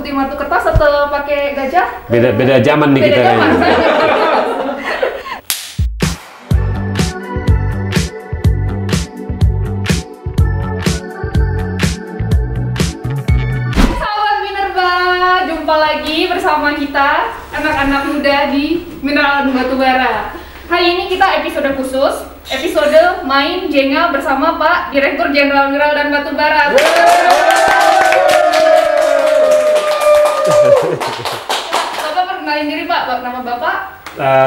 gunting kartu kertas atau pakai gajah? Beda zaman nih Beda kita zaman. kayaknya. Sahabat Minerba, jumpa lagi bersama kita anak-anak muda di Mineral dan Batubara. Hari ini kita episode khusus, episode main Jenga bersama Pak Direktur Jenderal Mineral dan Batubara. Bapak perkenalin diri Pak, nama Bapak?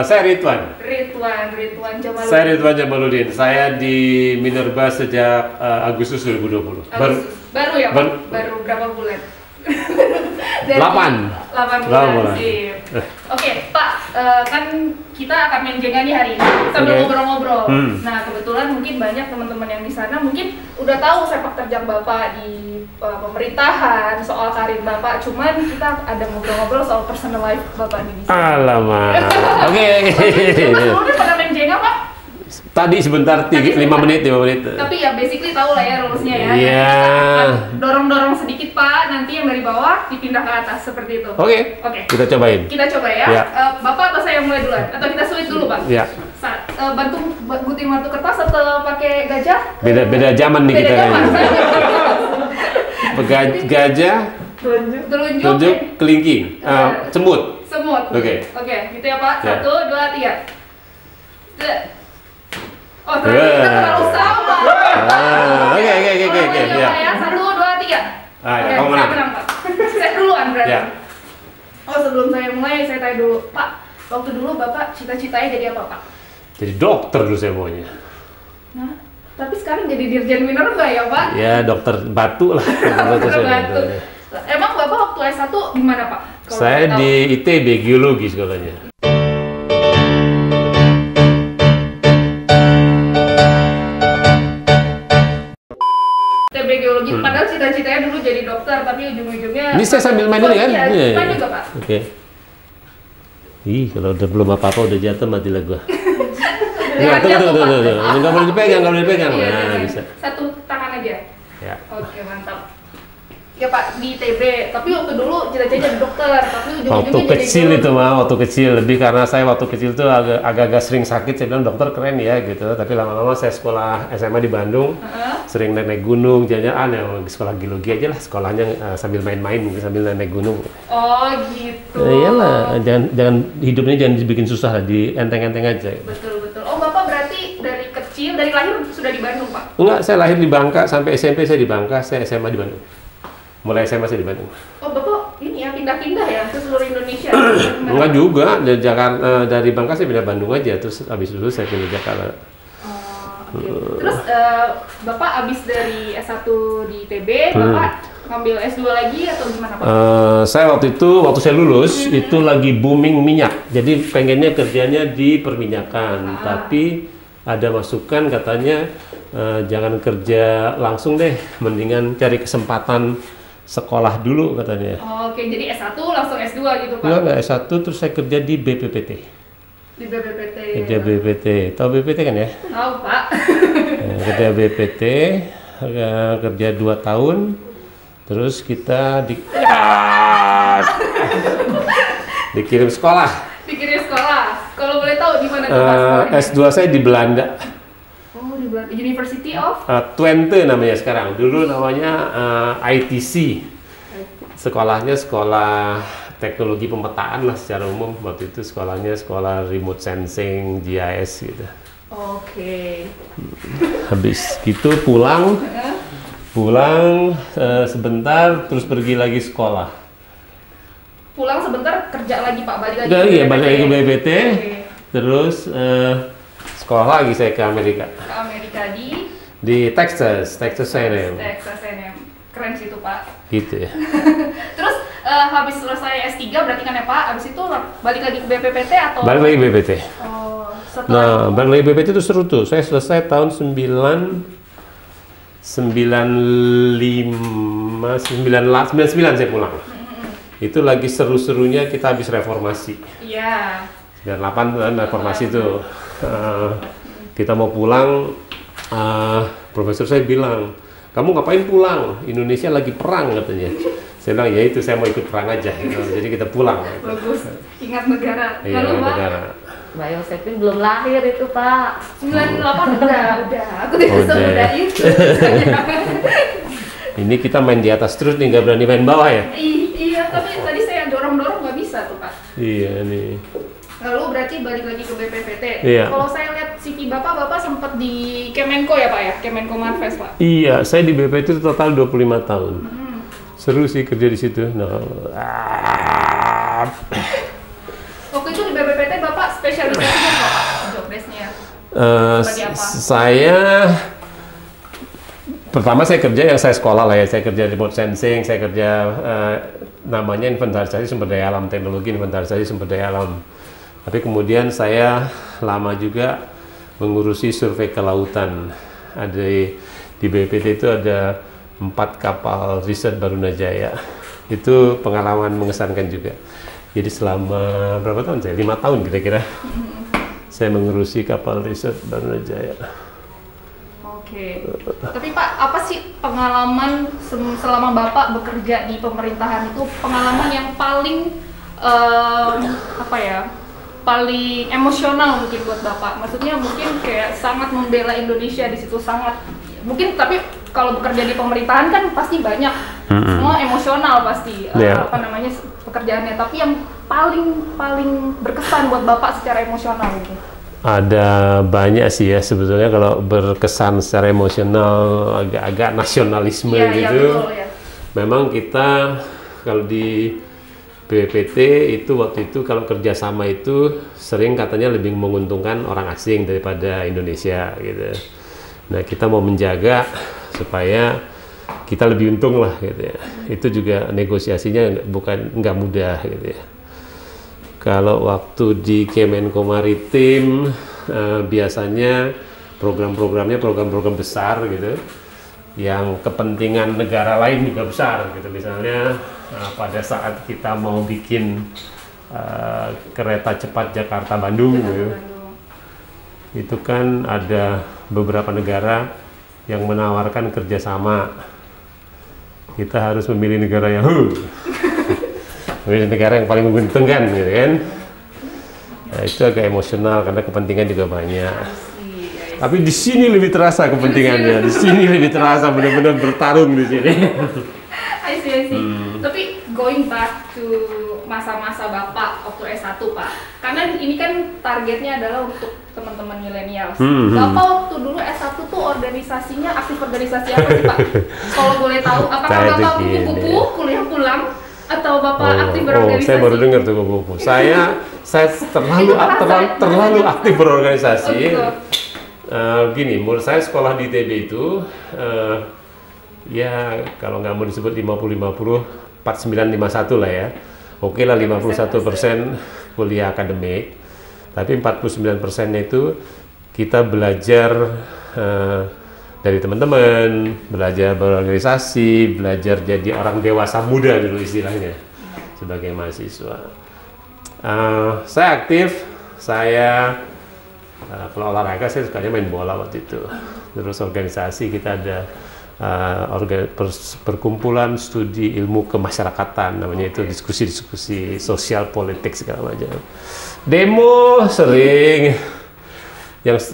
Saya Ridwan. Ridwan Jamaludin. Saya Ridwan Jamaludin. Saya di Minerba sejak Agustus 2020. Baru ya Pak? baru- Baru berapa bulan? 8 bulan. bulan. Sip. Oke Pak, kan kita akan main Jenga nih hari ini sambil Oke. ngobrol-ngobrol. Hmm. Nah kebetulan mungkin banyak teman-teman yang di sana mungkin udah tahu sepak terjang Bapak di pemerintahan, soal karir Bapak. Cuman kita ada ngobrol-ngobrol soal personal life Bapak di sana. Alamak. Oke. Mas dulu pada main Jenga Pak? Tadi sebentar 5 menit. Tapi ya basically tahu lah ya rulesnya ya. Iya. Dorong-dorong sedikit Pak, nanti yang dari bawah dipindah ke atas seperti itu. Oke. Oke. Kita cobain. Kita coba ya. Ya. Bapak atau saya mulai duluan? Atau kita sulit dulu Pak? Ya. Bantu gunting kartu kertas atau pakai gajah? Beda zaman nih Beda kita zaman. kayaknya. Gajah, Telunjuk. tunjuk, kelingking, semut. Semut. Oke. Oke, gitu ya Pak. Ya. 1, 2, 3. Oh, ternyata kita terlalu sama. Oke. Ya. Ya. 1, 2, 3. Ah, ya, Oke, kamu menang. saya menang Pak. Saya duluan berarti. Ya. Oh, sebelum saya mulai, saya tanya dulu. Pak, waktu dulu Bapak cita-citanya jadi apa Pak? Jadi dokter dulu saya maunya. Nah, tapi sekarang jadi Dirjen Minerba ya Pak? Ya dokter batu lah. Dokter saya batu. bilang. Emang Bapak waktu S1 di mana Pak? Kalau Saya boleh tahu. di ITB geologi sekolahnya. TB Geologi, padahal cita-citanya dulu jadi dokter, tapi ujung-ujungnya... Ini saya sambil main ini kan? Iya, Iya. main juga Pak. Oke. Ih, kalau udah belum apa-apa udah jatuh mati lah gua. Jangan jatuh, Pak. Nggak boleh dipegang. Iya, Nah, jangan. bisa. Satu tangan aja. Ya. Oke, mantap. Ya Pak, di TB, tapi waktu dulu cita-citanya jadi dokter, tapi ujung-ujungnya Waktu jadi kecil geologi. itu mah, waktu kecil lebih karena saya waktu kecil tuh agak-agak sering sakit. Saya bilang dokter keren ya gitu. Tapi lama-lama saya sekolah SMA di Bandung, sering naik gunung, jalan-jalan ya sekolah geologi aja lah. Sekolahnya sambil main-main, sambil naik gunung. Oh gitu. Iyalah, jangan hidupnya jangan dibikin susah lah, di enteng-enteng aja. Betul. Oh Bapak berarti dari kecil, dari lahir sudah di Bandung Pak? Enggak, saya lahir di Bangka, sampai SMP saya di Bangka, saya SMA di Bandung. Mulai SMA saya di Bandung. Oh Bapak ini ya pindah-pindah ya ke seluruh Indonesia? Enggak juga, dari Jakarta, dari Bangka saya pindah Bandung aja, terus habis itu saya pindah Jakarta. Oh, oke. Terus Bapak abis dari S1 di TB, Bapak ngambil S2 lagi atau gimana Pak? Saya waktu saya lulus itu lagi booming minyak, jadi pengennya kerjanya di perminyakan, tapi ada masukan katanya jangan kerja langsung deh, mendingan cari kesempatan sekolah dulu katanya. Oh, oke, jadi S1 langsung S2 gitu Pak? Enggak S1 terus saya kerja di BPPT. Di BPPT. Kerja BPT, tahu BPT kan ya? Tahu Pak. Kerja BPT, kerja 2 tahun, terus kita dikirim sekolah. Dikirim sekolah. Kalau boleh tahu di mana tuh Pak sekolahnya? S2 saya di Belanda, Oh, di University of? Twente namanya sekarang. Dulu namanya ITC. Sekolahnya sekolah teknologi pemetaan lah secara umum. Waktu itu sekolahnya sekolah remote sensing, GIS gitu. Oke. Habis gitu pulang sebentar terus pergi lagi sekolah. Pulang sebentar kerja lagi Pak, balik lagi Iya, balik lagi ke BPT. Oke. Terus sekolah lagi saya ke Amerika. Ke Amerika Di Texas A&M. Texas A&M. Keren sih itu Pak. Gitu ya. Terus habis selesai S3 berarti kan ya Pak, habis itu balik lagi ke BPPT atau? Balik lagi BPT. Oh, Nah, setelah balik lagi BPT itu seru tuh. Saya selesai tahun 99 saya pulang. Itu lagi seru-serunya kita habis reformasi. Iya. 98 kan reformasi tuh. Kita mau pulang, profesor saya bilang, kamu ngapain pulang? Indonesia lagi perang katanya. Saya bilang ya itu saya mau ikut perang aja gitu. Jadi kita pulang. Bagus, ingat negara. Iya, Lalu Pak, negara. Mbak Yosefin belum lahir itu Pak. 98 udah. Aku tidak Udah. semudah itu. Ini kita main di atas terus nih, nggak berani main bawah ya? Iya, tapi tadi saya dorong-dorong nggak bisa tuh Pak. Iya nih. Lalu berarti balik lagi ke BPPT. Iya. Kalau saya lihat CV Bapak sempat di Kemenko ya Pak ya? Kemenko Marves Pak. Iya, saya di BPT itu total 25 tahun. Seru sih kerja di situ. Nah, Waktu itu di BPPT Bapak spesialisasinya apa Pak? Job desk-nya? Seperti apa? saya pertama saya kerja yang saya sekolah lah ya. Saya kerja remote sensing, saya kerja namanya inventarisasi sumber daya alam, teknologi inventarisasi sumber daya alam. Tapi kemudian saya lama juga mengurusi survei kelautan. Ada di BPT itu ada 4 kapal riset Barunajaya. Itu pengalaman mengesankan juga. Jadi selama berapa tahun saya? 5 tahun kira-kira. Saya mengurusi kapal riset Barunajaya. Oke. Tapi Pak, apa sih pengalaman selama Bapak bekerja di pemerintahan itu pengalaman yang paling apa ya? Paling emosional mungkin buat Bapak. Maksudnya mungkin kayak sangat membela Indonesia di situ sangat. Mungkin tapi kalau bekerja di pemerintahan kan pasti banyak. Semua emosional pasti apa namanya pekerjaannya. Tapi yang paling berkesan buat Bapak secara emosional gitu. Ada banyak sih ya sebetulnya kalau berkesan secara emosional agak-agak nasionalisme Iya, gitu. iya, betul, ya. Memang kita kalau di BPT itu waktu itu kalau kerjasama itu sering katanya lebih menguntungkan orang asing daripada Indonesia gitu. Nah kita mau menjaga supaya kita lebih untung lah gitu ya. Itu juga negosiasinya nggak mudah gitu ya. Kalau waktu di Kemenko Maritim biasanya program-programnya program-program besar gitu, yang kepentingan negara lain juga besar gitu. Misalnya pada saat kita mau bikin kereta cepat Jakarta-Bandung gitu, itu kan ada beberapa negara yang menawarkan kerjasama. Kita harus memilih negara yang memilih negara yang paling menguntungkan gitu kan. Nah, itu agak emosional karena kepentingan juga banyak. Tapi di sini lebih terasa kepentingannya. Di sini lebih terasa benar-benar bertarung di sini. I see. Tapi going back to masa-masa Bapak waktu S1 Pak. Karena ini kan targetnya adalah untuk teman-teman milenial. Bapak waktu dulu S1 tuh organisasinya aktif organisasi apa sih Pak? Kalau boleh tahu, apakah Bapak kupu-kupu kuliah pulang? Atau Bapak aktif berorganisasi? Saya baru dengar tuh kupu-kupu. Saya terlalu aktif berorganisasi. Gini, menurut saya sekolah di ITB itu ya kalau nggak mau disebut 50-50, 49-51 lah ya. Oke lah 51% kuliah akademik, tapi 49%-nya itu kita belajar dari teman-teman, belajar berorganisasi, belajar jadi orang dewasa muda dulu istilahnya sebagai mahasiswa. Saya aktif, saya kalau olahraga saya sukanya main bola waktu itu. Terus organisasi kita ada perkumpulan studi ilmu kemasyarakatan namanya, itu diskusi-diskusi sosial politik segala macam. Demo sering.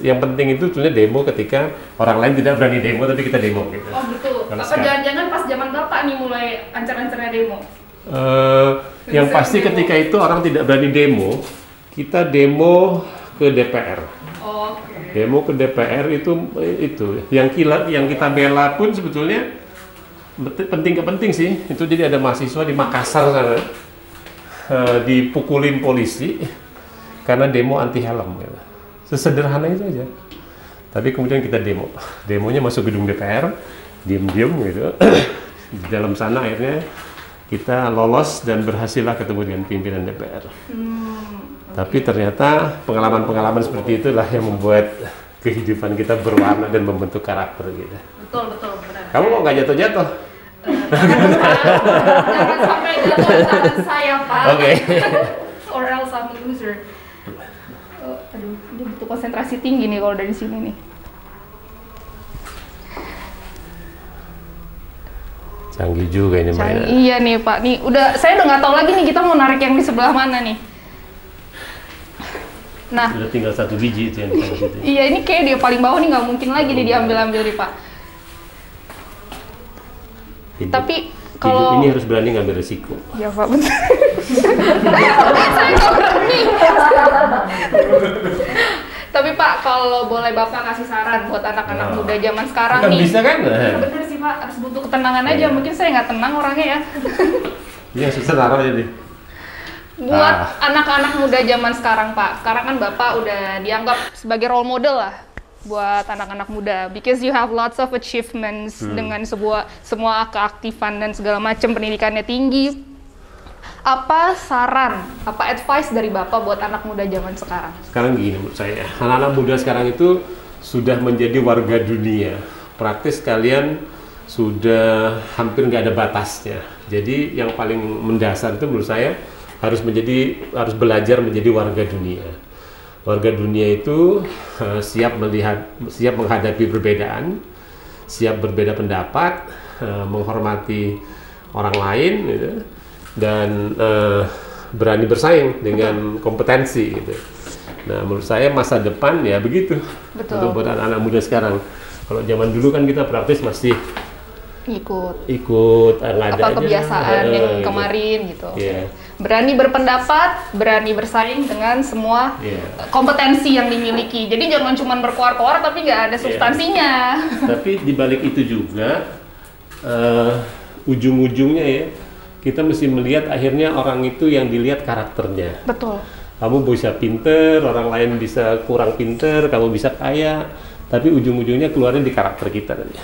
Yang penting itu sebenarnya demo ketika orang lain tidak berani demo tapi kita demo gitu. Oh gitu. Apa jangan-jangan pas zaman Bapak nih mulai ancar-ancarnya demo? Yang pasti ketika itu orang tidak berani demo, kita demo ke DPR. Okay. Demo ke DPR itu yang kita bela pun sebetulnya penting sih. Itu jadi ada mahasiswa di Makassar sana dipukulin polisi karena demo anti helm gitu. Sesederhana itu aja. Tapi kemudian kita demonya masuk gedung DPR, diem-diem gitu. Di dalam sana akhirnya kita lolos dan berhasillah ketemu dengan pimpinan DPR. Tapi ternyata pengalaman-pengalaman seperti itulah yang membuat kehidupan kita berwarna dan membentuk karakter gitu. Betul, benar. Kamu kok nggak jatuh-jatuh? Jangan sampai jatuh tangan saya, Pak. Oke. Or else I'm a loser. Aduh, ini butuh konsentrasi tinggi nih kalau dari sini nih. Canggih juga ini mainan. Iya nih Pak, nih saya udah nggak tahu lagi nih kita mau narik yang di sebelah mana nih. Nah, Udah tinggal 1 biji itu yang di situ. iya ini kayak dia paling bawah nih nggak mungkin lagi nih diambil-ambil nih Pak. Hidup- Tapi hidup kalau ini harus berani ngambil resiko. ya Pak betul. Saya nggak berani. Tapi Pak, kalau boleh Bapak kasih saran buat anak-anak muda zaman sekarang Kan nih. bisa kan? Ya, bener sih Pak, harus butuh ketenangan aja. Mungkin saya nggak tenang orangnya ya. Ini yang susah taruh jadi. Buat anak-anak muda zaman sekarang Pak, sekarang kan Bapak udah dianggap sebagai role model lah buat anak-anak muda, because you have lots of achievements dengan semua keaktifan dan segala macam, pendidikannya tinggi. Apa saran, apa advice dari Bapak buat anak muda zaman sekarang? Sekarang gini menurut saya, anak-anak muda sekarang itu sudah menjadi warga dunia. Praktis kalian sudah hampir nggak ada batasnya. Jadi yang paling mendasar itu menurut saya harus belajar menjadi warga dunia. Warga dunia itu siap menghadapi perbedaan, siap berbeda pendapat, menghormati orang lain, gitu, dan berani bersaing dengan kompetensi. Gitu. Nah, menurut saya masa depan ya begitu. Betul. Untuk buat anak-anak muda sekarang. Kalau zaman dulu kan kita praktis masih Ikut ngada apa aja. kebiasaan yang Gitu. kemarin gitu. Iya. Berani berpendapat, berani bersaing dengan semua Iya. kompetensi yang dimiliki. Jadi jangan cuma berkoar-koar tapi nggak ada substansinya. Tapi di balik itu juga ujung-ujungnya ya kita mesti melihat akhirnya orang itu yang dilihat karakternya. Betul. Kamu bisa pinter, orang lain bisa kurang pinter, kamu bisa kaya, tapi ujung-ujungnya keluarnya di karakter kita nanti.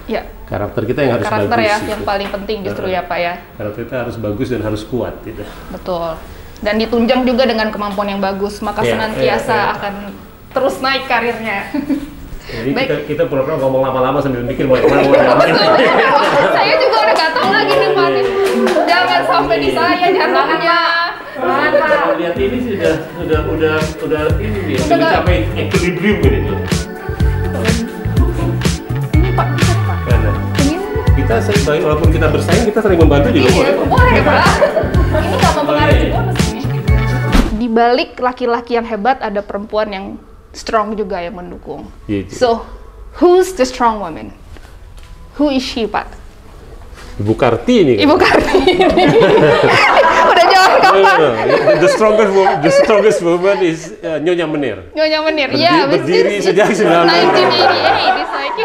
Ya, Karakter kita yang harus karakter bagus. ya gitu. yang paling penting justru ya Pak ya. Karakter kita harus bagus dan harus kuat gitu. Betul. Dan ditunjang juga dengan kemampuan yang bagus, maka Iya, senantiasa iya. akan terus naik karirnya. Jadi Baik. kita pura-pura ngomong lama-lama sambil mikir mau kemana. Saya juga udah gak tahu lagi nih Pak. Jangan sampai di saya jatuhnya. Kalau lihat ini sih udah ini nih, Udah udah nggak- mencapai equilibrium ini. Ini Pak, bisa Pak. Karena Ini kita walaupun kita bersaing, kita sering membantu juga iya, boleh. boleh Pak. Ini nggak mempengaruhi bonus ini. Di balik laki-laki yang hebat ada perempuan yang strong juga yang mendukung. Gitu. So, who's the strong woman? Who is she, Pak? Ibu Karti ini. Ibu Kartini. Udah jawab kapan? The strongest woman is Nyonya Menir. Nyonya Menir. Ya, Berdiri sejak 1988. It's like